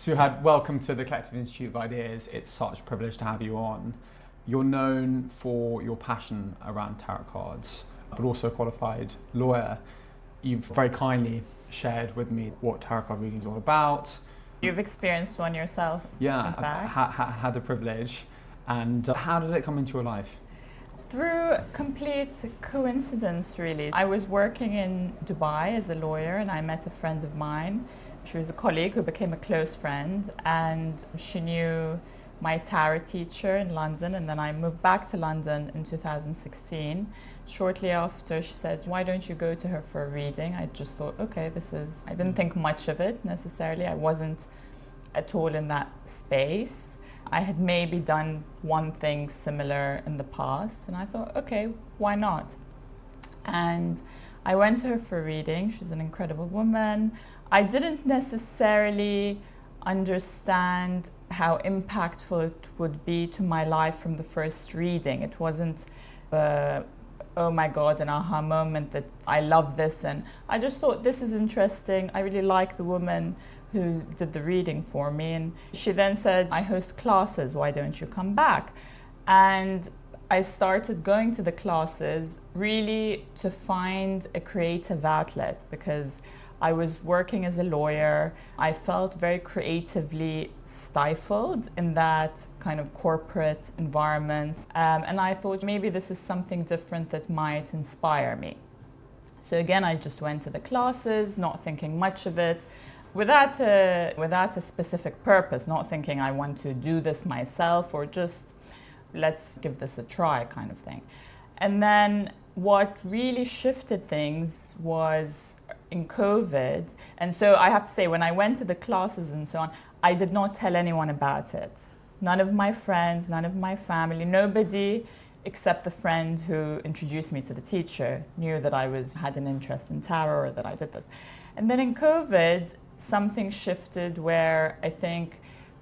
Suhad, welcome to the Collective Institute of Ideas. It's such a privilege to have you on. You're known for your passion around tarot cards, but also a qualified lawyer. You've very kindly shared with me what tarot card reading is all about. You've experienced one yourself, Yeah, in fact. I had the privilege. And how did it come into your life? Through complete coincidence, really. I was working in Dubai as a lawyer and I met a friend of mine. She was a colleague who became a close friend, and she knew my tarot teacher in London, and then I moved back to London in 2016. Shortly after, she said, why don't you go to her for a reading? I just thought, okay, I didn't think much of it necessarily. I wasn't at all in that space. I had maybe done one thing similar in the past, and I thought, okay, why not? And I went to her for a reading. She's an incredible woman. I didn't necessarily understand how impactful it would be to my life from the first reading. It wasn't, oh my God, an aha moment that I love this. And I just thought, this is interesting. I really like the woman who did the reading for me. And she then said, I host classes, why don't you come back? And I started going to the classes really to find a creative outlet, because I was working as a lawyer. I felt very creatively stifled in that kind of corporate environment. And I thought maybe this is something different that might inspire me. So again, I just went to the classes, not thinking much of it, without a specific purpose, not thinking I want to do this myself or just let's give this a try kind of thing. And then what really shifted things was in COVID. And so I have to say, when I went to the classes and so on, I did not tell anyone about it. None of my friends, none of my family, nobody except the friend who introduced me to the teacher knew that I had an interest in tarot or that I did this. And then in COVID, something shifted where I think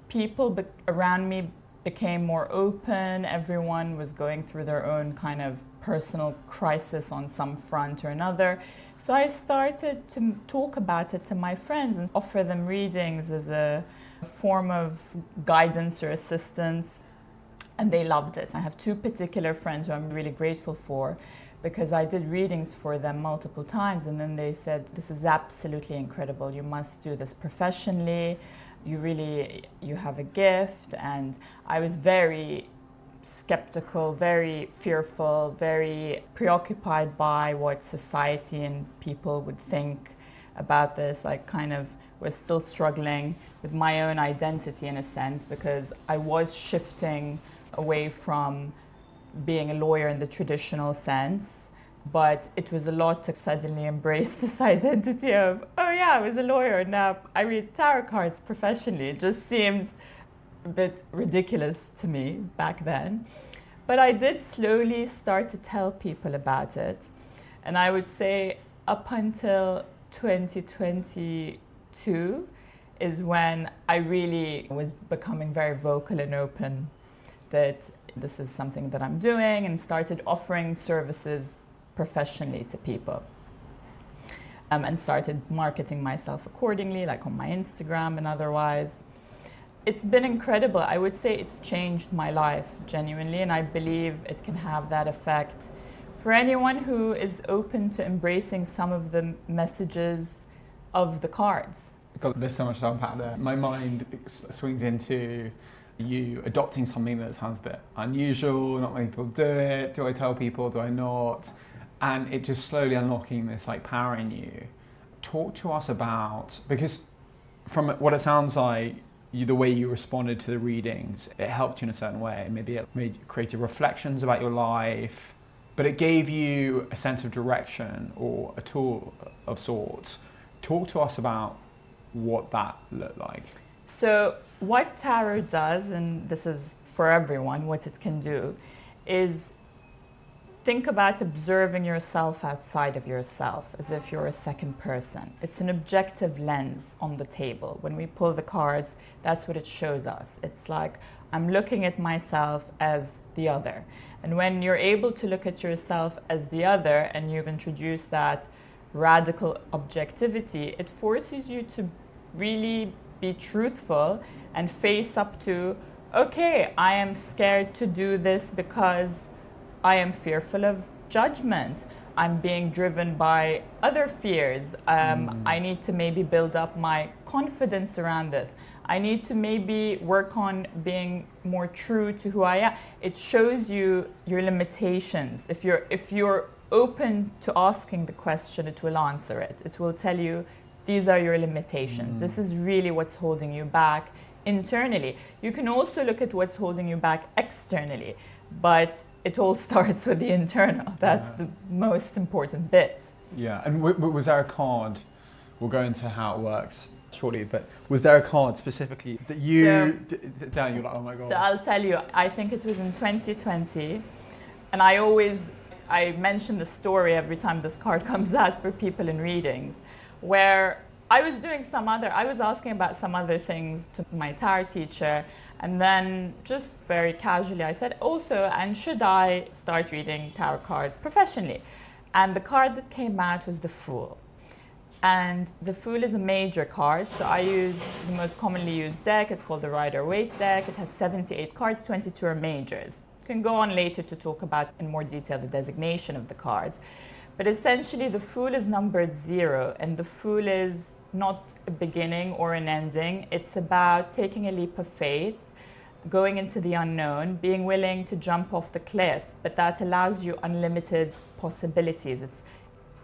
people around me became more open. Everyone was going through their own kind of personal crisis on some front or another. So I started to talk about it to my friends and offer them readings as a form of guidance or assistance, and they loved it. I have two particular friends who I'm really grateful for, because I did readings for them multiple times, and then they said, this is absolutely incredible, you must do this professionally, you have a gift. And I was very skeptical, very fearful, very preoccupied by what society and people would think about this. I kind of was still struggling with my own identity in a sense, because I was shifting away from being a lawyer in the traditional sense, but it was a lot to suddenly embrace this identity of, oh yeah, I was a lawyer, now I read tarot cards professionally. It just seemed a bit ridiculous to me back then. But I did slowly start to tell people about it. And I would say up until 2022 is when I really was becoming very vocal and open that this is something that I'm doing, and started offering services professionally to people. And started marketing myself accordingly, like on my Instagram and otherwise. It's been incredible. I would say it's changed my life genuinely, and I believe it can have that effect for anyone who is open to embracing some of the messages of the cards. God, there's so much to unpack there. My mind swings into you adopting something that sounds a bit unusual, not many people do it, do I tell people, do I not? And it just slowly unlocking this like power in you. Talk to us about, because from what it sounds like, the way you responded to the readings, it helped you in a certain way. Maybe it made you creative reflections about your life, but it gave you a sense of direction or a tool of sorts. Talk to us about what that looked like. So what tarot does, and this is for everyone, what it can do, is think about observing yourself outside of yourself as if you're a second person. It's an objective lens on the table. When we pull the cards, that's what it shows us. It's like I'm looking at myself as the other. And when you're able to look at yourself as the other and you've introduced that radical objectivity, it forces you to really be truthful and face up to, okay, I am scared to do this because I am fearful of judgment. I'm being driven by other fears. I need to maybe build up my confidence around this. I need to maybe work on being more true to who I am. It shows you your limitations. If you're open to asking the question, it will answer it. It will tell you, these are your limitations. This is really what's holding you back internally. You can also look at what's holding you back externally, but it all starts with the internal. That's the most important bit. Yeah, and was there a card? We'll go into how it works shortly, but was there a card specifically that you, Dan, you're like, oh my God. So I'll tell you, I think it was in 2020, and I mention the story every time this card comes out for people in readings, where I was asking about some other things to my tarot teacher, and then just very casually I said, also, and should I start reading tarot cards professionally? And the card that came out was the Fool. And the Fool is a major card, so I use the most commonly used deck. It's called the Rider-Waite deck. It has 78 cards, 22 are majors. You can go on later to talk about in more detail the designation of the cards. But essentially the Fool is numbered 0, and the Fool is not a beginning or an ending. It's about taking a leap of faith, going into the unknown, being willing to jump off the cliff, but that allows you unlimited possibilities. It's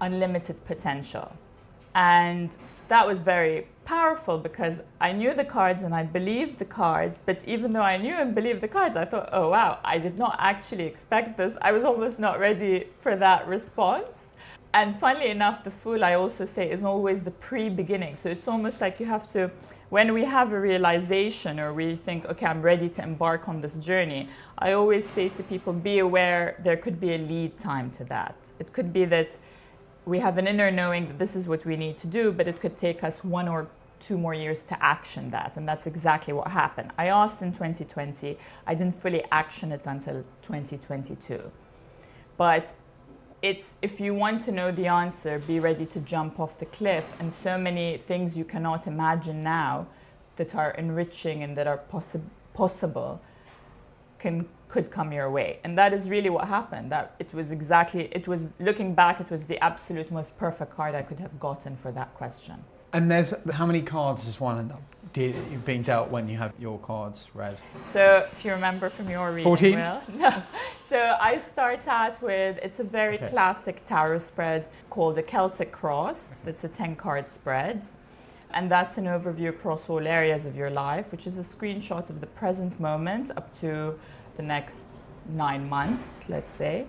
unlimited potential. And that was very powerful because I knew the cards and I believed the cards, but even though I knew and believed the cards, I thought, oh wow, I did not actually expect this. I was almost not ready for that response. And funnily enough, the Fool, I also say, is always the pre-beginning. So it's almost like you have to, when we have a realization or we think, okay, I'm ready to embark on this journey, I always say to people, be aware there could be a lead time to that. It could be that we have an inner knowing that this is what we need to do, but it could take us 1 or 2 more years to action that. And that's exactly what happened. I asked in 2020, I didn't fully action it until 2022. But if you want to know the answer, be ready to jump off the cliff. And so many things you cannot imagine now that are enriching and that are possible could come your way. And that is really what happened. Looking back, it was the absolute most perfect card I could have gotten for that question. And how many cards does one end up being dealt when you have your cards read? So if you remember from your reading, 14? Will, no. So I start out with, it's a very classic tarot spread called the Celtic Cross. It's a 10-card spread. And that's an overview across all areas of your life, which is a screenshot of the present moment up to the next 9 months, let's say.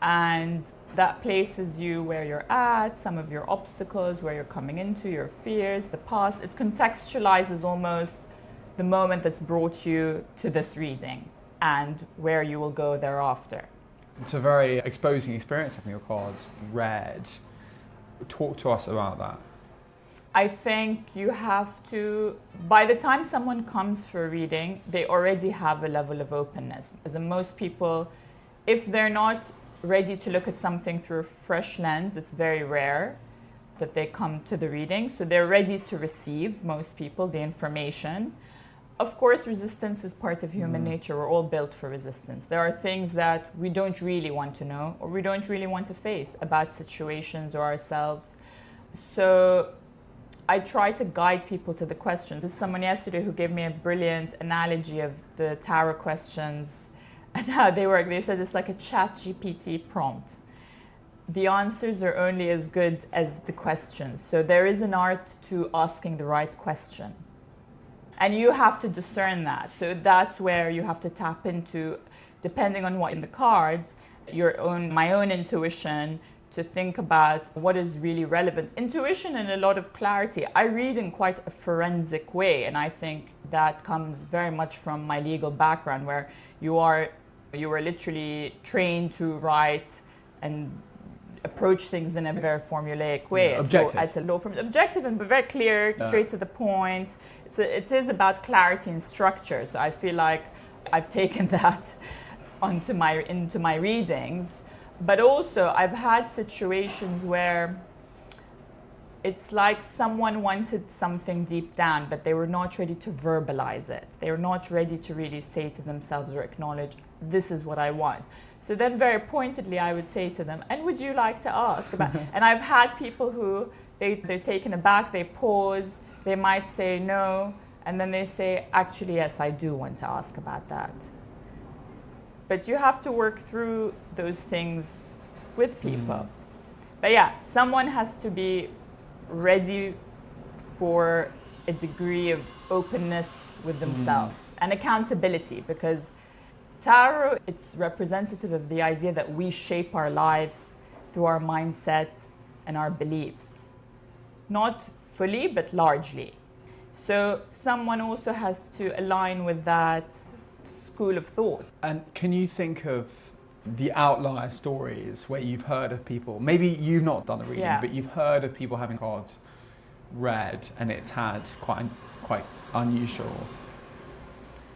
And that places you where you're at, some of your obstacles, where you're coming into, your fears, the past. It contextualizes almost the moment that's brought you to this reading and where you will go thereafter. It's a very exposing experience having your cards read. Talk to us about that. I think you have to, by the time someone comes for a reading, they already have a level of openness. As in most people, if they're not ready to look at something through a fresh lens, it's very rare that they come to the reading. So they're ready to receive, most people, the information. Of course, resistance is part of human nature. We're all built for resistance. There are things that we don't really want to know or we don't really want to face about situations or ourselves. So I try to guide people to the questions. There's someone yesterday who gave me a brilliant analogy of the tarot questions and how they work. They said it's like a ChatGPT prompt. The answers are only as good as the questions. So there is an art to asking the right question. And you have to discern that. So that's where you have to tap into, depending on what in the cards, my own intuition, to think about what is really relevant. Intuition and a lot of clarity. I read in quite a forensic way, and I think that comes very much from my legal background, where you are literally trained to write and approach things in a very formulaic way. Yeah, objective. At a law firm, objective and very clear, straight to the point. It is about clarity and structure. So I feel like I've taken that into my readings. But also, I've had situations where It's like someone wanted something deep down, but they were not ready to verbalize it. They were not ready to really say to themselves or acknowledge, this is what I want. So then very pointedly, I would say to them, and would you like to ask about, and I've had people who, they're taken aback, they pause, they might say no, and then they say, actually, yes, I do want to ask about that. But you have to work through those things with people. But yeah, someone has to be ready for a degree of openness with themselves and accountability, because tarot, it's representative of the idea that we shape our lives through our mindset and our beliefs. Not fully, but largely. So someone also has to align with that school of thought. And can you think of the outlier stories where you've heard of people, maybe you've not done a reading, but you've heard of people having card read and it's had quite unusual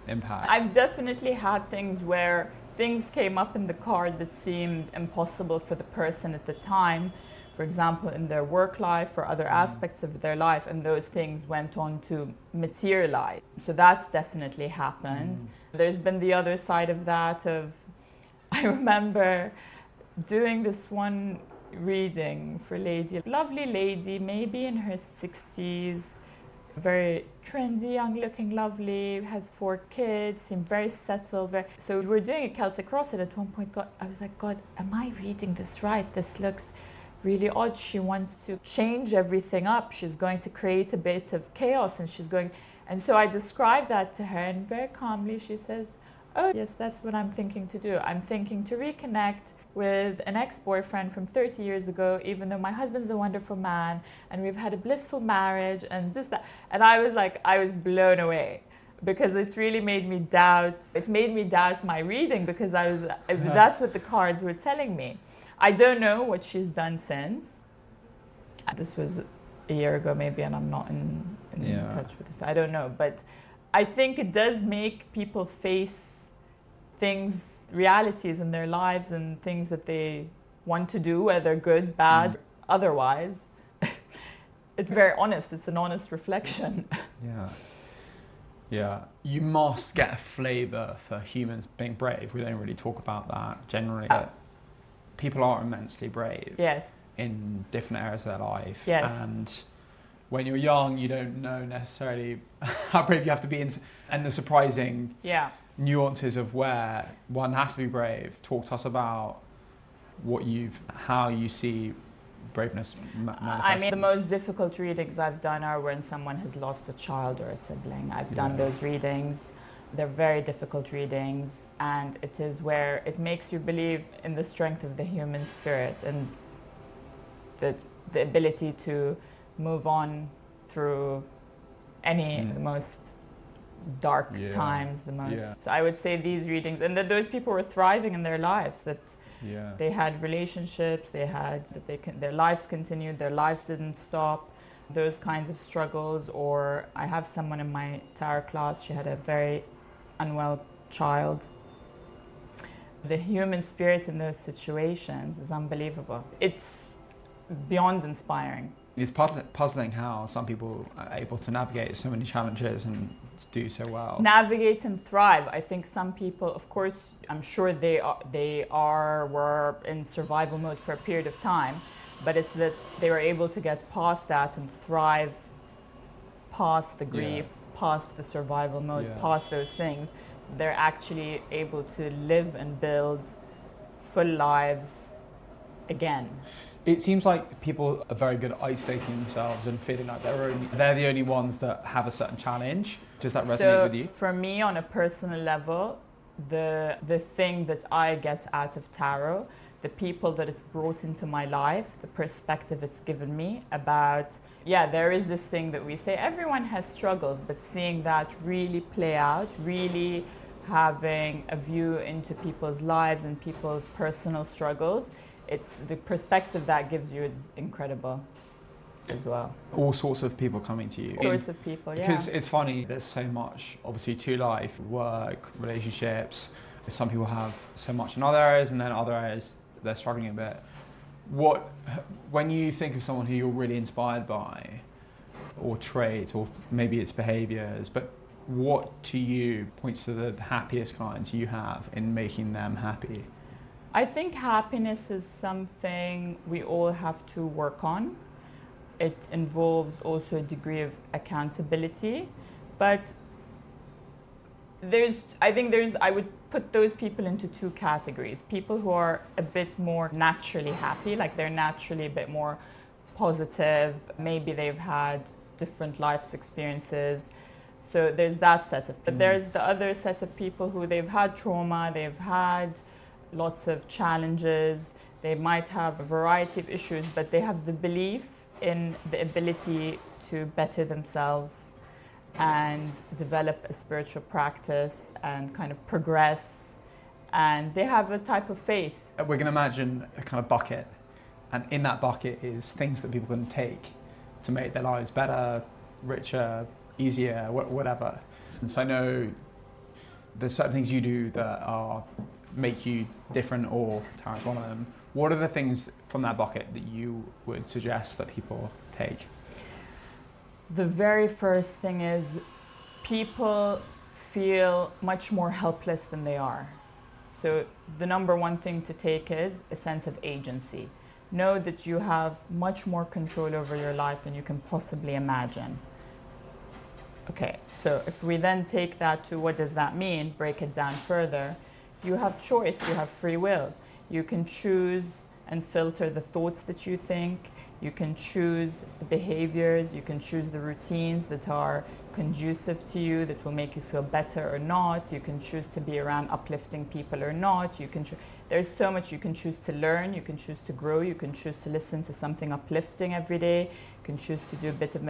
impact? I've definitely had things where things came up in the card that seemed impossible for the person at the time, for example, in their work life or other aspects of their life, and those things went on to materialize. So that's definitely happened. There's been the other side of that of, I remember doing this one reading for a lady, lovely lady, maybe in her 60s, very trendy, young looking, lovely, has 4 kids, seemed very settled. So we were doing a Celtic cross, and at one point I was like, God, am I reading this right? This looks really odd. She wants to change everything up. She's going to create a bit of chaos, and so I described that to her, and very calmly she says, oh yes, that's what I'm thinking to do. I'm thinking to reconnect with an ex-boyfriend from 30 years ago, even though my husband's a wonderful man and we've had a blissful marriage and this, that. And I was blown away, because it really made me doubt my reading, because that's what the cards were telling me. I don't know what she's done since. This was a year ago maybe, and I'm not in touch with this. I don't know, but I think it does make people face things, realities in their lives, and things that they want to do, whether good, bad, otherwise. It's very honest. It's an honest reflection. Yeah. You must get a flavour for humans being brave. We don't really talk about that generally. But people are immensely brave. Yes. In different areas of their life. Yes. And when you're young, you don't know necessarily how brave you have to be, and the surprising nuances of where one has to be brave. Talk to us about how you see braveness manifest. I mean, the most difficult readings I've done are when someone has lost a child or a sibling. I've done those readings. They're very difficult readings, and it is where it makes you believe in the strength of the human spirit and the ability to move on through any the most dark times, So I would say these readings, and that those people were thriving in their lives, that they had relationships, their lives continued, their lives didn't stop, those kinds of struggles. Or I have someone in my tarot class, she had a very unwell child. The human spirit in those situations is unbelievable. It's beyond inspiring. It's puzzling how some people are able to navigate so many challenges and do so well. Navigate and thrive. I think some people, of course, I'm sure were in survival mode for a period of time, but it's that they were able to get past that and thrive past the grief, past the survival mode, past those things. They're actually able to live and build full lives again. It seems like people are very good at isolating themselves and feeling like they're the only ones that have a certain challenge. Does that resonate with you? For me, on a personal level, the thing that I get out of tarot, the people that it's brought into my life, the perspective it's given me about, there is this thing that we say, everyone has struggles, but seeing that really play out, really having a view into people's lives and people's personal struggles, it's the perspective that gives you is incredible as well. All sorts of people coming to you. All sorts of people, Because it's funny, there's so much, obviously, to life, work, relationships. Some people have so much in other areas, and then other areas, they're struggling a bit. When you think of someone who you're really inspired by, or traits, or maybe it's behaviors, but what to you points to the happiest clients you have in making them happy? I think happiness is something we all have to work on. It involves also a degree of accountability, but I would put those people into two categories. People who are a bit more naturally happy, like they're naturally a bit more positive, maybe they've had different life experiences. So there's that set of, but there's the other set of people who they've had trauma, they've had lots of challenges, they might have a variety of issues, but they have the belief in the ability to better themselves and develop a spiritual practice and kind of progress, and they have a type of faith. We're going to imagine a kind of bucket, and in that bucket is things that people can take to make their lives better, richer, easier, whatever. And so I know there's certain things you do that make you different, or Tara's one of them. What are the things from that bucket that you would suggest that people take? The very first thing is people feel much more helpless than they are. So the number one thing to take is a sense of agency. Know that you have much more control over your life than you can possibly imagine. Okay, so if we then take that to what does that mean, break it down further, you have choice, you have free will. You can choose and filter the thoughts that you think. You can choose the behaviors, you can choose the routines that are conducive to you, that will make you feel better or not. You can choose to be around uplifting people or not. There's so much you can choose to learn, you can choose to grow, you can choose to listen to something uplifting every day, you can choose to do a bit of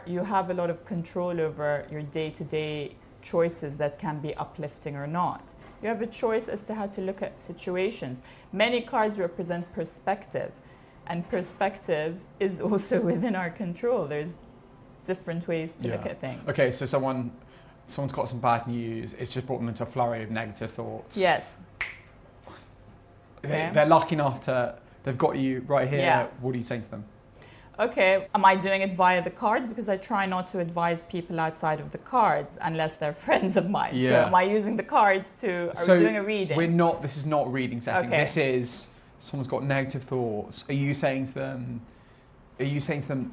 you have a lot of control over your day-to-day choices that can be uplifting or not. You have a choice as to how to look at situations. Many cards represent perspective, and perspective is also within our control. There's different ways to look at things. Okay, so someone's got some bad news, it's just brought them into a flurry of negative thoughts. Yes. They're lucky enough they've got you right here. Yeah. What are you saying to them? Okay, am I doing it via the cards? Because I try not to advise people outside of the cards unless they're friends of mine. Yeah. So am I using the cards are we doing a reading? This is not a reading setting. Okay. This is, someone's got negative thoughts. Are you saying to them,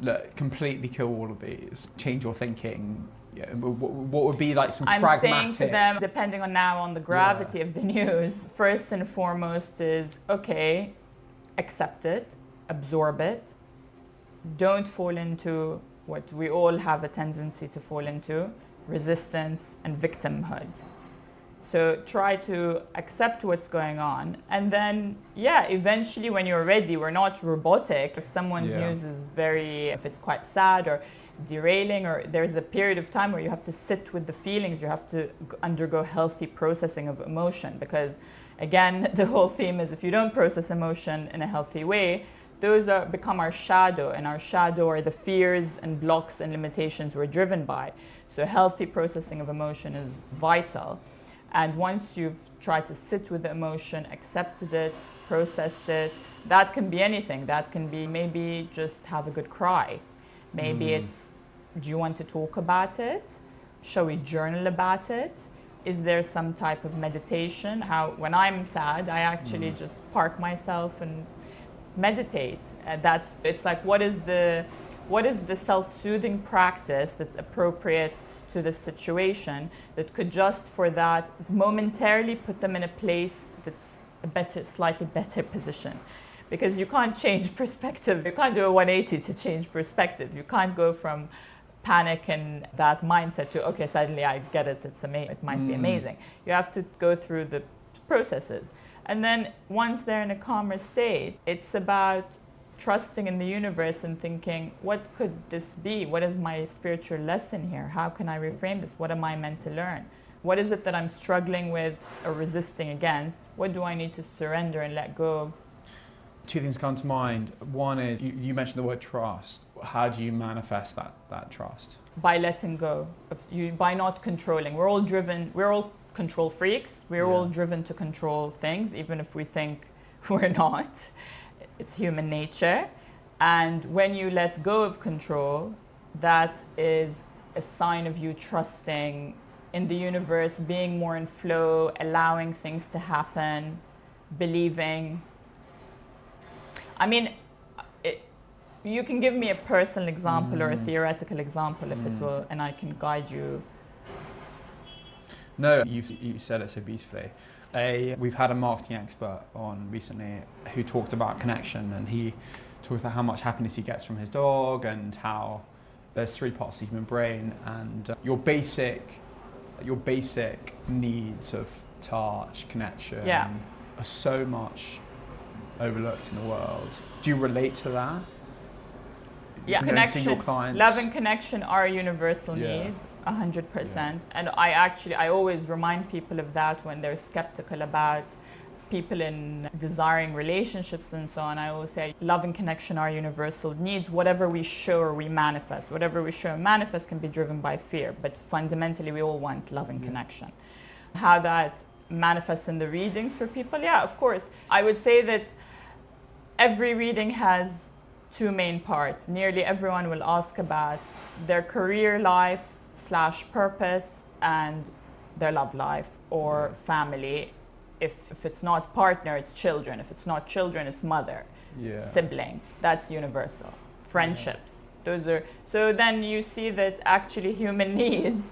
look, completely kill all of these, change your thinking? Yeah, what would be like some pragmatic... I'm saying to them, depending on the gravity of the news, first and foremost is, okay, accept it, absorb it. Don't fall into what we all have a tendency to fall into, resistance and victimhood. So try to accept what's going on, and then, eventually when you're ready, we're not robotic. If someone's news is if it's quite sad or derailing, or there's a period of time where you have to sit with the feelings, you have to undergo healthy processing of emotion, because again, the whole theme is if you don't process emotion in a healthy way, those become our shadow, and our shadow are the fears and blocks and limitations we're driven by. So healthy processing of emotion is vital. And once you've tried to sit with the emotion, accepted it, processed it, that can be anything. That can be maybe just have a good cry. Maybe it's, do you want to talk about it? Shall we journal about it? Is there some type of meditation? When I'm sad, I actually just park myself and meditate. It's like, what is the self-soothing practice that's appropriate to the situation that could just for that momentarily put them in a place that's slightly better position? Because you can't change perspective. You can't do a 180 to change perspective. You can't go from panic and that mindset to, okay, suddenly I get it, it might be amazing. You have to go through the processes. And then once they're in a calmer state, it's about trusting in the universe and thinking, what could this be? What is my spiritual lesson here? How can I reframe this? What am I meant to learn? What is it that I'm struggling with or resisting against? What do I need to surrender and let go of? Two things come to mind. One is, you mentioned the word trust. How do you manifest that trust? By letting go, by not controlling. We're all control freaks. We're all driven to control things, even if we think we're not. It's human nature. And when you let go of control, that is a sign of you trusting in the universe, being more in flow, allowing things to happen, believing. I mean, you can give me a personal example or a theoretical example if it will, and I can guide you. No, you said it so beautifully. We've had a marketing expert on recently who talked about connection, and he talked about how much happiness he gets from his dog, and how there's 3 parts of the human brain, and your basic needs of touch, connection, are so much overlooked in the world. Do you relate to that? Yeah, connection, your clients? Love and connection are a universal need, 100%. Yeah. And I always remind people of that when they're skeptical about people in desiring relationships and so on. I always say love and connection are universal needs. Whatever we show or we manifest, whatever we show and manifest can be driven by fear, but fundamentally we all want love and connection. How that manifests in the readings for people, of course. I would say that every reading has 2 main parts. Nearly everyone will ask about their career life / purpose and their love life or family. If it's not partner, it's children. If it's not children, it's mother, sibling. That's universal. Friendships. Those are. So then you see that actually human needs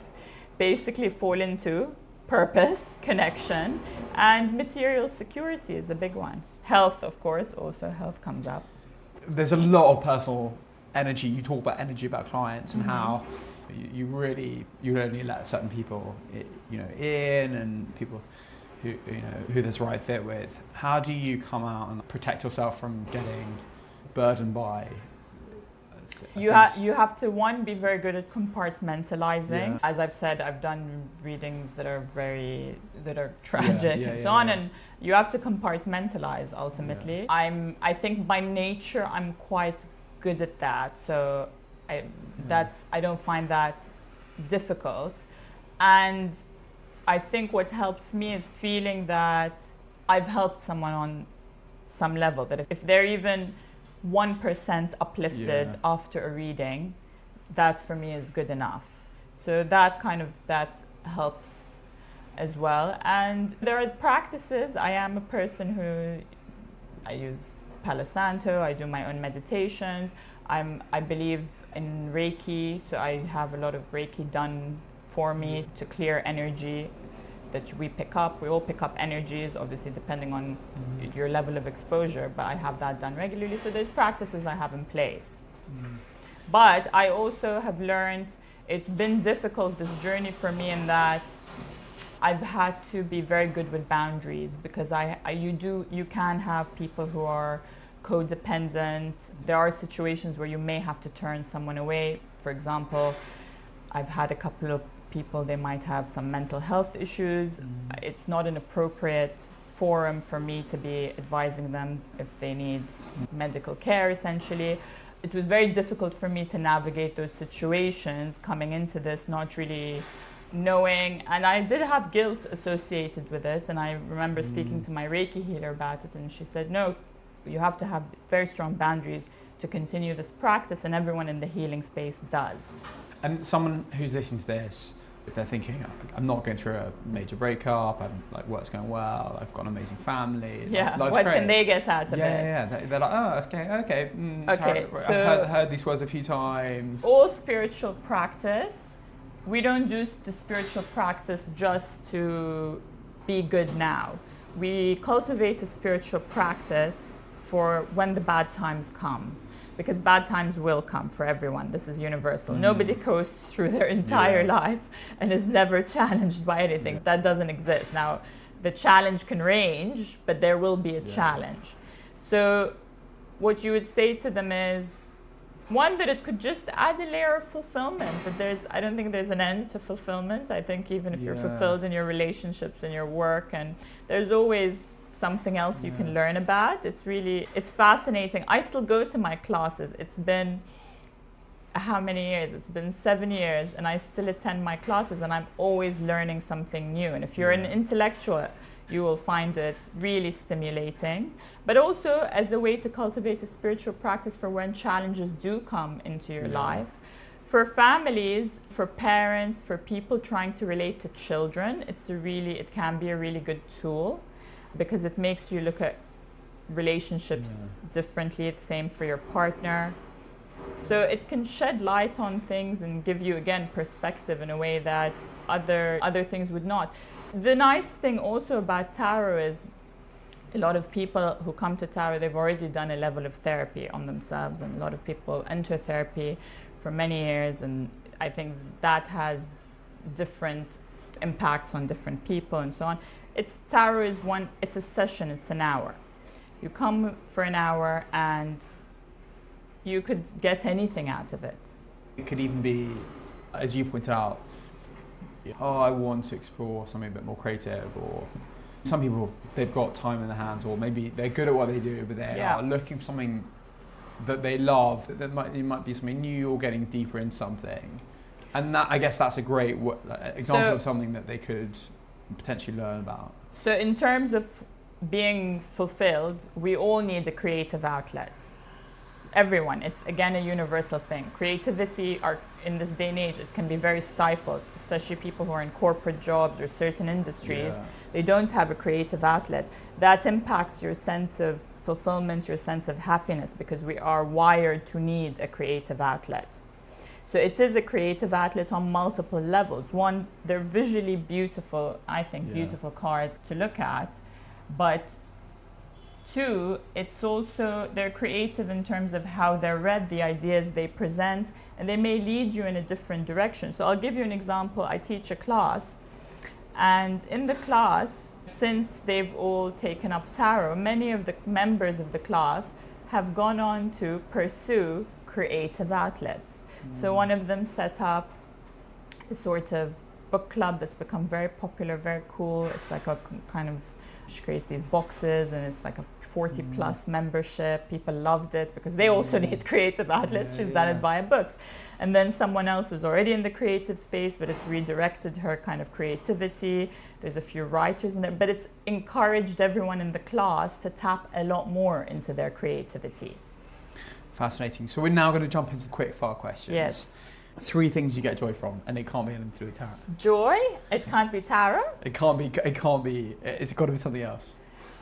basically fall into purpose, connection, and material security is a big one. Health, of course, also health comes up. There's a lot of personal energy. You talk about energy about clients and how you only let certain people, in, and people who there's the right fit with. How do you come out and protect yourself from getting burdened by? You have to, one, be very good at compartmentalizing. Yeah. As I've said, I've done readings that are tragic and so on, and you have to compartmentalize ultimately. Yeah. I think by nature I'm quite good at that, so I don't find that difficult. And I think what helps me is feeling that I've helped someone on some level, that if they're even 1% uplifted after a reading, that for me is good enough. So that helps as well. And there are practices. I am a person who I use Palo Santo. I do my own meditations. I believe in Reiki, so I have a lot of Reiki done for me to clear energy that we pick up. We all pick up energies, obviously depending on your level of exposure, but I have that done regularly. So there's practices I have in place. But I also have learned, it's been difficult, this journey for me, in that I've had to be very good with boundaries, because you can have people who are codependent. There are situations where you may have to turn someone away. For example, I've had a couple of people, they might have some mental health issues. It's not an appropriate forum for me to be advising them if they need medical care, essentially. It was very difficult for me to navigate those situations coming into this, not really knowing, and I did have guilt associated with it. And I remember speaking to my Reiki healer about it, and she said, no, you have to have very strong boundaries to continue this practice, and everyone in the healing space does. And someone who's listening to this, they're thinking, I'm not going through a major breakup, work's going well, I've got an amazing family. Yeah, what great. Can they get out of it? Yeah. They're like, oh, okay. I've heard these words a few times. All spiritual practice, we don't do the spiritual practice just to be good now. We cultivate a spiritual practice for when the bad times come. Because bad times will come for everyone. This is universal. Nobody goes through their entire life and is never challenged by anything. Yeah. That doesn't exist. Now, the challenge can range, but there will be a challenge. So what you would say to them is, one, that it could just add a layer of fulfillment. That I don't think there's an end to fulfillment. I think even if you're fulfilled in your relationships and your work, and there's always something else you can learn about. It's fascinating. I still go to my classes. It's been how many years? It's been 7 years, and I still attend my classes, and I'm always learning something new. And if you're an intellectual, You will find it really stimulating, but also as a way to cultivate a spiritual practice for when challenges do come into your life. For families, for parents, for people trying to relate to children, it can be a really good tool because it makes you look at relationships differently. It's same for your partner. So it can shed light on things and give you, again, perspective in a way that other things would not. The nice thing also about tarot is a lot of people who come to tarot, they've already done a level of therapy on themselves, and a lot of people enter therapy for many years, and I think that has different impacts on different people and so on. Tarot is it's a session, it's an hour. You come for an hour and you could get anything out of it. It could even be, as you pointed out, I want to explore something a bit more creative, or some people, they've got time in their hands, or maybe they're good at what they do, but they are looking for something that they love, that it might be something new or getting deeper in something. And that, I guess that's a great example of something that they could potentially learn about. So in terms of being fulfilled, we all need a creative outlet. Everyone. It's, again, a universal thing. Creativity, in this day and age, it can be very stifled, especially people who are in corporate jobs or certain industries. They don't have a creative outlet. That impacts your sense of fulfillment, your sense of happiness, because we are wired to need a creative outlet. So it is a creative outlet on multiple levels. One, they're visually beautiful, I think, beautiful cards to look at, but two, it's also, they're creative in terms of how they're read, the ideas they present, and they may lead you in a different direction. So I'll give you an example. I teach a class, and in the class, since they've all taken up tarot, many of the members of the class have gone on to pursue creative outlets. So one of them set up a sort of book club that's become very popular, very cool. It's like a kind of, she creates these boxes, and it's like a 40 plus membership. People loved it because they also need creative outlets. She's done it via books. And then someone else was already in the creative space, but it's redirected her kind of creativity. There's a few writers in there, but it's encouraged everyone in the class to tap a lot more into their creativity. Fascinating. So we're now going to jump into quick fire questions. Yes. 3 things you get joy from, and it can't be anything through tarot. Joy? It can't be tarot? It's got to be something else.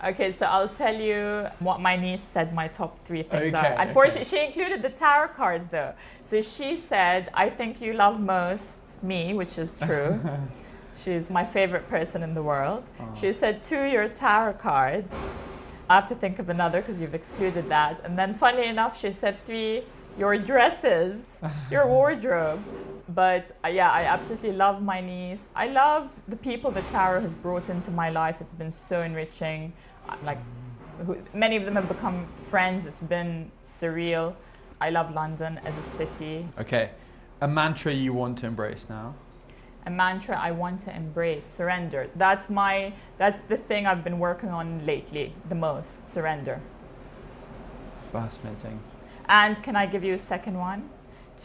Okay, so I'll tell you what my niece said my top 3 things are. Unfortunately, she included the tarot cards though. So she said, I think you love most me, which is true. She's my favorite person in the world. She said 2, your tarot cards. I have to think of another because you've excluded that. And then funnily enough, she said 3, your dresses, your wardrobe. But yeah, I absolutely love my niece. I love the people that tarot has brought into my life. It's been so enriching. Many of them have become friends. It's been surreal. I love London as a city. Okay, a mantra you want to embrace now? A mantra I want to embrace, surrender. That's the thing I've been working on lately the most, surrender. Fascinating. And can I give you a second one?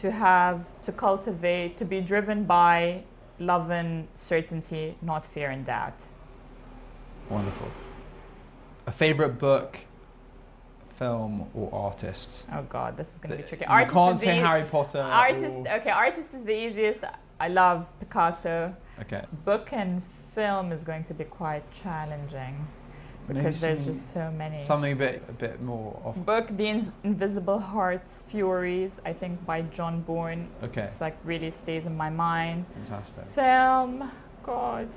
To cultivate, to be driven by love and certainty, not fear and doubt. Wonderful. A favorite book, film, or artist? Oh God, this is going to be tricky. You can't say Harry Potter. Artist is the easiest. I love Picasso. Okay. Book and film is going to be quite challenging because there's just so many. Something a bit more off. Book, The Invisible Heart's Furies, I think by John Bourne. Okay. It's like really stays in my mind. Fantastic. Film, God.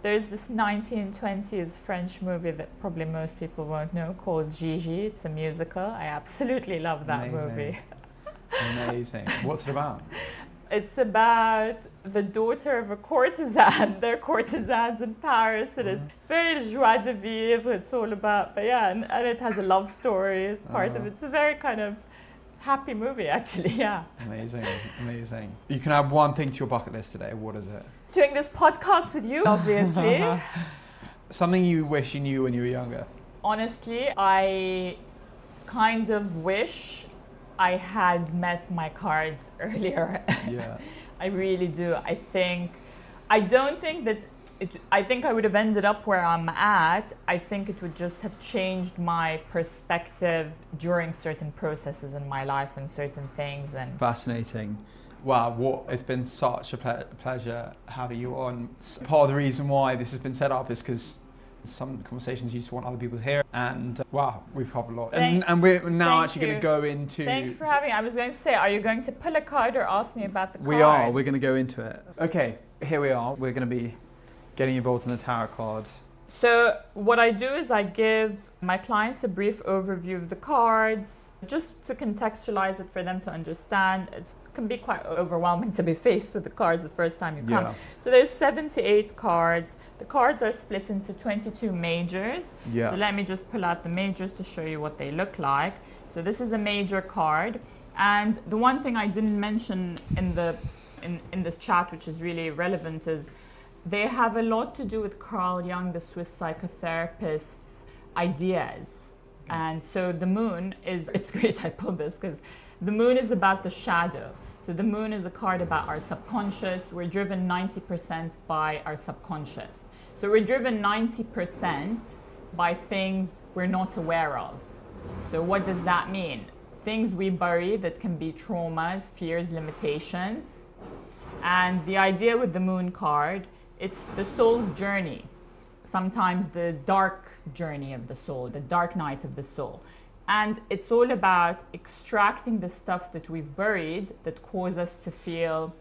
There's this 1920s French movie that probably most people won't know called Gigi. It's a musical. I absolutely love that movie. Amazing. What's it about? It's about the daughter of a courtesan. They're courtesans in Paris. It's very joie de vivre. It's all about, and it has a love story as part of it. It's a very kind of happy movie, actually, yeah. Amazing, amazing. You can add one thing to your bucket list today. What is it? Doing this podcast with you, obviously. Something you wish you knew when you were younger? Honestly, I kind of wish I had met my cards earlier. Yeah. I really do. I don't think that I think I would have ended up where I'm at. I think it would just have changed my perspective during certain processes in my life and certain things. And fascinating. Wow, it's been such a pleasure having you on. Part of the reason why this has been set up is because some conversations you just want other people to hear, and wow, we've covered a lot. And we're now actually going to go into... Thanks for having me. I was going to say, are you going to pull a card or ask me about the cards? We are. We're going to go into it. Okay, here we are. We're going to be getting involved in the tarot card. So what I do is I give my clients a brief overview of the cards, just to contextualize it for them to understand. It can be quite overwhelming to be faced with the cards the first time you come. Yeah. So there's 78 cards. The cards are split into 22 majors. Yeah. So let me just pull out the majors to show you what they look like. So this is a major card. And the one thing I didn't mention in this chat, which is really relevant, is they have a lot to do with Carl Jung, the Swiss psychotherapist's ideas. Okay. And so the moon it's great I pulled this because the moon is about the shadow. So the moon is a card about our subconscious. We're driven 90% by our subconscious. So we're driven 90% by things we're not aware of. So what does that mean? Things we bury that can be traumas, fears, limitations. And the idea with the moon card, it's the soul's journey, sometimes the dark journey of the soul, the dark night of the soul. And it's all about extracting the stuff that we've buried that cause us to feel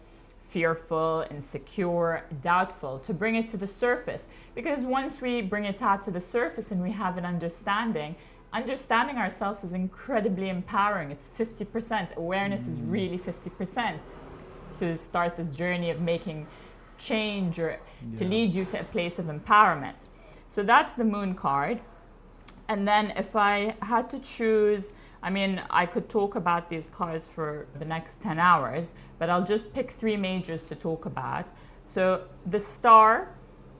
fearful, insecure, doubtful, to bring it to the surface. Because once we bring it out to the surface and we have an understanding ourselves is incredibly empowering. It's 50%. Awareness is really 50% to start this journey of making change or to lead you to a place of empowerment. So that's the moon card. And then if I had to choose, I mean, I could talk about these cards for the next 10 hours, but I'll just pick 3 majors to talk about. So the star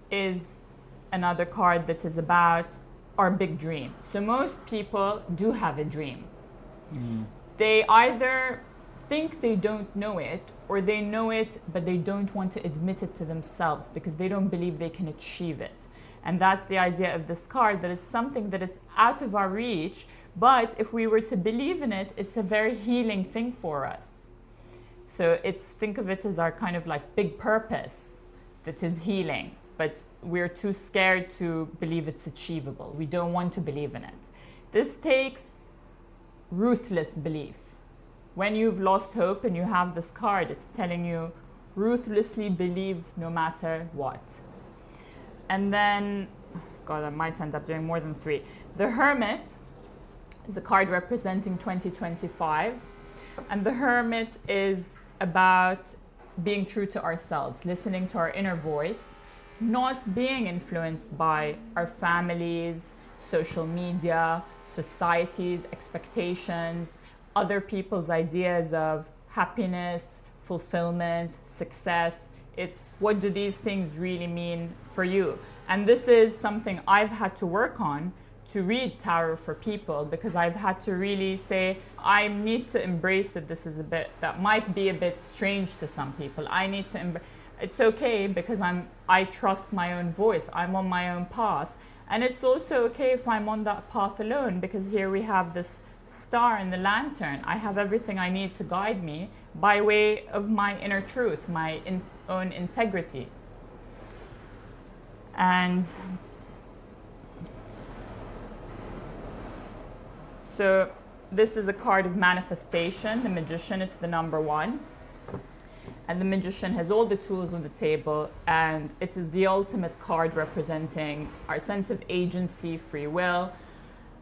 is another card that is about our big dream. So most people do have a dream. They either think they don't know it, or they know it but they don't want to admit it to themselves because they don't believe they can achieve it. And that's the idea of this card, that it's something that it's out of our reach, but if we were to believe in it, it's a very healing thing for us. So think of it as our kind of like big purpose that is healing, but we're too scared to believe it's achievable. We don't want to believe in it. This takes ruthless belief. When you've lost hope and you have this card, it's telling you ruthlessly believe no matter what. And then, God, I might end up doing more than 3. The Hermit is a card representing 2025. And the Hermit is about being true to ourselves, listening to our inner voice, not being influenced by our families, social media, society's expectations, other people's ideas of happiness, fulfillment, success. It's what do these things really mean for you? And this is something I've had to work on to read tarot for people, because I've had to really say, I need to embrace that this is that might be a bit strange to some people. I need to embrace, it's okay because I trust my own voice. I'm on my own path. And it's also okay if I'm on that path alone, because here we have this star in the lantern. I have everything I need to guide me by way of my inner truth, my own integrity. And so this is a card of manifestation, the Magician. It's the number 1. And the Magician has all the tools on the table, and it is the ultimate card representing our sense of agency, free will,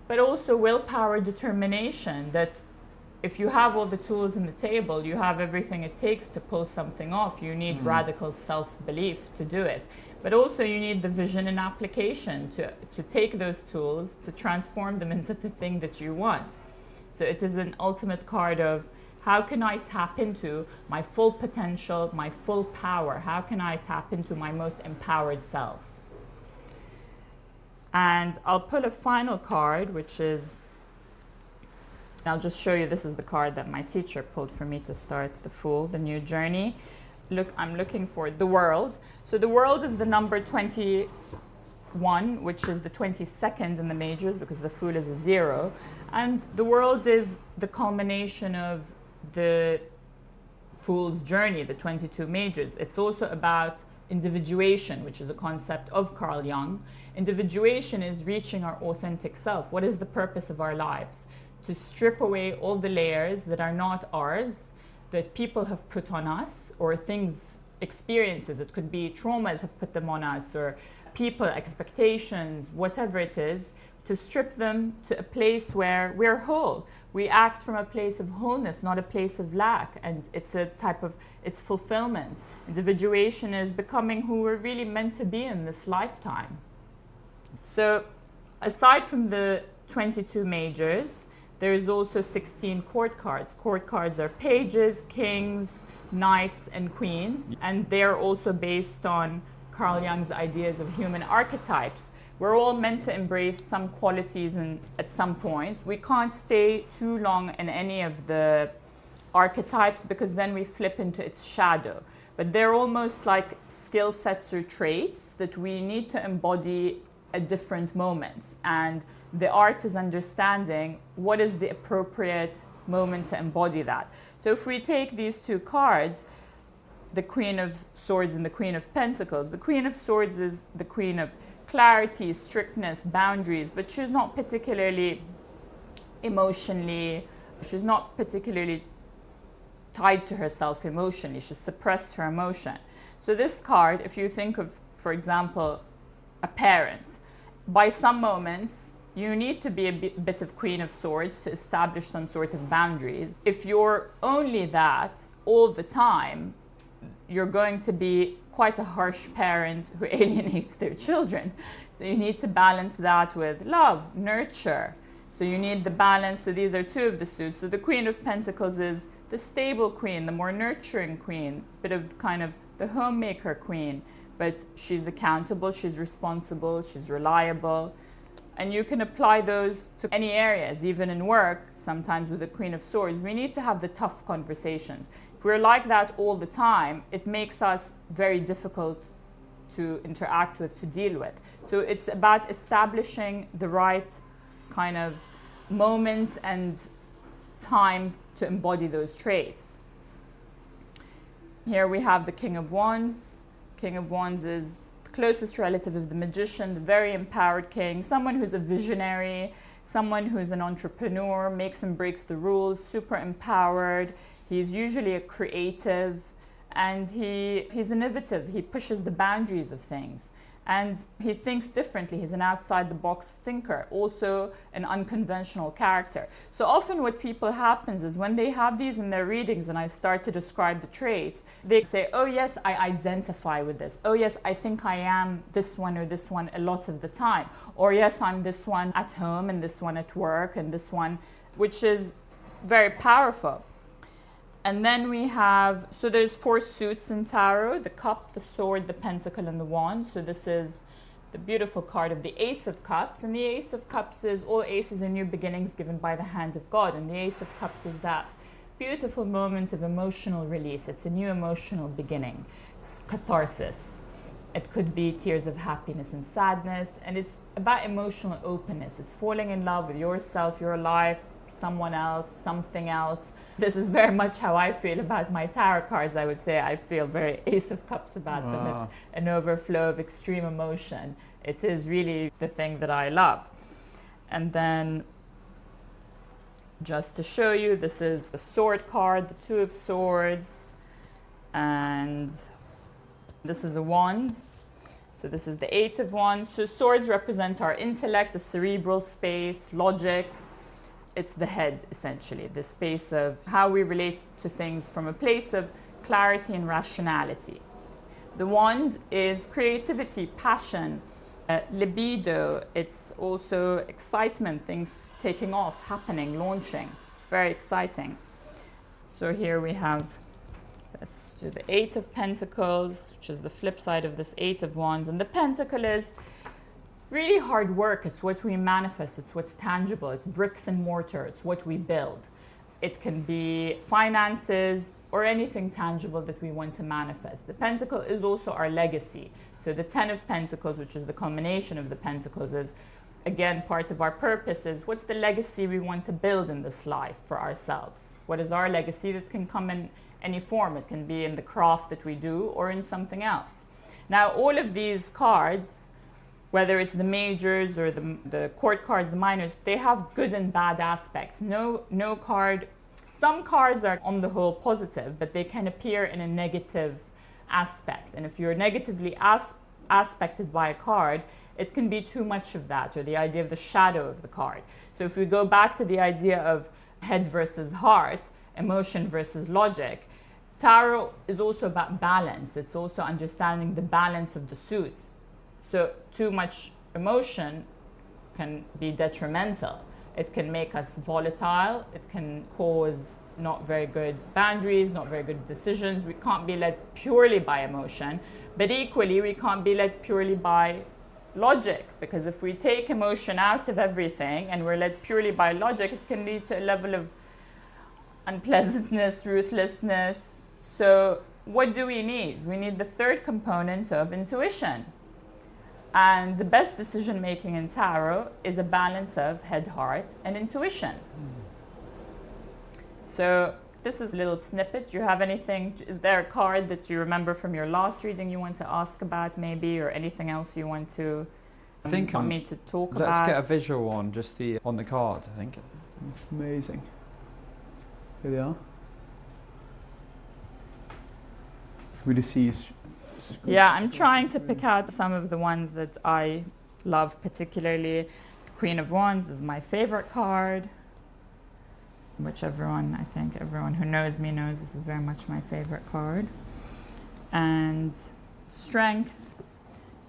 but also willpower, determination, that if you have all the tools on the table, you have everything it takes to pull something off. You need radical self-belief to do it. But also you need the vision and application to take those tools, to transform them into the thing that you want. So it is an ultimate card of, how can I tap into my full potential, my full power? How can I tap into my most empowered self? And I'll pull a final card, which is, I'll just show you, this is the card that my teacher pulled for me to start the Fool, the new journey. I'm looking for the world. So the world is the number 21, which is the 22nd in the majors because the fool is a 0. And the world is the culmination of the fool's journey, the 22 majors. It's also about individuation, which is a concept of Carl Jung. Individuation is reaching our authentic self. What is the purpose of our lives? To strip away all the layers that are not ours, that people have put on us, or things, experiences. It could be traumas have put them on us, or people, expectations, whatever it is, to strip them to a place where we're whole. We act from a place of wholeness, not a place of lack. And it's a type of, it's fulfillment. Individuation is becoming who we're really meant to be in this lifetime. So aside from the 22 majors, there is also 16 court cards. Court cards are pages, kings, knights, and queens. And they're also based on Carl Jung's ideas of human archetypes. We're all meant to embrace some qualities at some point. We can't stay too long in any of the archetypes because then we flip into its shadow. But they're almost like skill sets or traits that we need to embody at different moments. And the art is understanding what is the appropriate moment to embody that. So if we take these two cards, the Queen of Swords and the Queen of Pentacles, the Queen of Swords is the Queen of clarity, strictness, boundaries, but she's not particularly emotionally, she's not particularly tied to herself emotionally. She's suppressed her emotion. So this card, if you think of, for example, a parent, by some moments, you need to be a bit of Queen of Swords to establish some sort of boundaries. If you're only that all the time, you're going to be quite a harsh parent who alienates their children. So you need to balance that with love, nurture. So you need the balance. So these are two of the suits. So the Queen of Pentacles is the stable queen, the more nurturing queen, bit of kind of the homemaker queen, but she's accountable, she's responsible, she's reliable. And you can apply those to any areas, even in work. Sometimes with the Queen of Swords, we need to have the tough conversations. If we're like that all the time, it makes us very difficult to interact with, to deal with. So it's about establishing the right kind of moment and time to embody those traits. Here we have the King of Wands. King of Wands is the closest relative is the Magician, the very empowered king, someone who's a visionary, someone who's an entrepreneur, makes and breaks the rules, super empowered. He's usually a creative, and he's innovative. He pushes the boundaries of things, and he thinks differently. He's an outside-the-box thinker, also an unconventional character. So often what people happens is when they have these in their readings and I start to describe the traits, they say, oh yes, I identify with this. Oh yes, I think I am this one or this one a lot of the time. Or yes, I'm this one at home and this one at work and this one, which is very powerful. And then we have, so there's 4 suits in tarot, the cup, the sword, the pentacle, and the wand. So this is the beautiful card of the Ace of Cups. And the Ace of Cups is, all aces are new beginnings given by the hand of God. And the Ace of Cups is that beautiful moment of emotional release. It's a new emotional beginning. It's catharsis. It could be tears of happiness and sadness. And it's about emotional openness. It's falling in love with yourself, your life, someone else, something else. This is very much how I feel about my tarot cards. I would say I feel very Ace of Cups about them. It's an overflow of extreme emotion. It is really the thing that I love. And then just to show you, this is a sword card, the 2 of Swords, and this is a wand. So this is the 8 of Wands. So swords represent our intellect, the cerebral space, logic. It's the head, essentially, the space of how we relate to things from a place of clarity and rationality. The wand is creativity, passion, libido. It's also excitement, things taking off, happening, launching. It's very exciting. So here we have, let's do the 8 of Pentacles, which is the flip side of this 8 of Wands. And the pentacle is really hard work. It's what we manifest. It's what's tangible. It's bricks and mortar. It's what we build. It can be finances or anything tangible that we want to manifest. The pentacle is also our legacy. So the 10 of Pentacles, which is the culmination of the Pentacles, is again part of our purpose. Is what's the legacy we want to build in this life for ourselves? What is our legacy? That can come in any form. It can be in the craft that we do or in something else. Now, all of these cards, whether it's the majors or the court cards, the minors, they have good and bad aspects. No card, some cards are on the whole positive, but they can appear in a negative aspect. And if you're negatively aspected by a card, it can be too much of that, or the idea of the shadow of the card. So if we go back to the idea of head versus heart, emotion versus logic, tarot is also about balance. It's also understanding the balance of the suits. So too much emotion can be detrimental. It can make us volatile. It can cause not very good boundaries, not very good decisions. We can't be led purely by emotion, but equally we can't be led purely by logic, because if we take emotion out of everything and we're led purely by logic, it can lead to a level of unpleasantness, ruthlessness. So what do we need? We need the third component of intuition. And the best decision making in tarot is a balance of head, heart, and intuition. So this is a little snippet. Do you have anything? Is there a card that you remember from your last reading you want to ask about, maybe, or anything else you want to? I think want me to talk let's about. get a visual on just on the card. I think it's amazing. Here they are. Really see. Yeah, I'm trying to pick out some of the ones that I love particularly. The Queen of Wands, this is my favorite card, which I think everyone who knows me knows this is very much my favorite card. And Strength,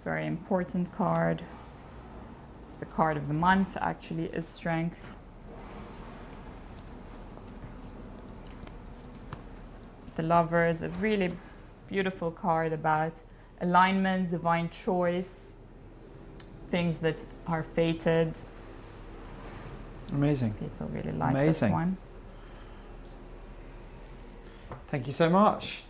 very important card. It's the card of the month, actually, is Strength. The Lovers, a really beautiful card about alignment, divine choice, things that are fated. Amazing. People really like this one. Thank you so much.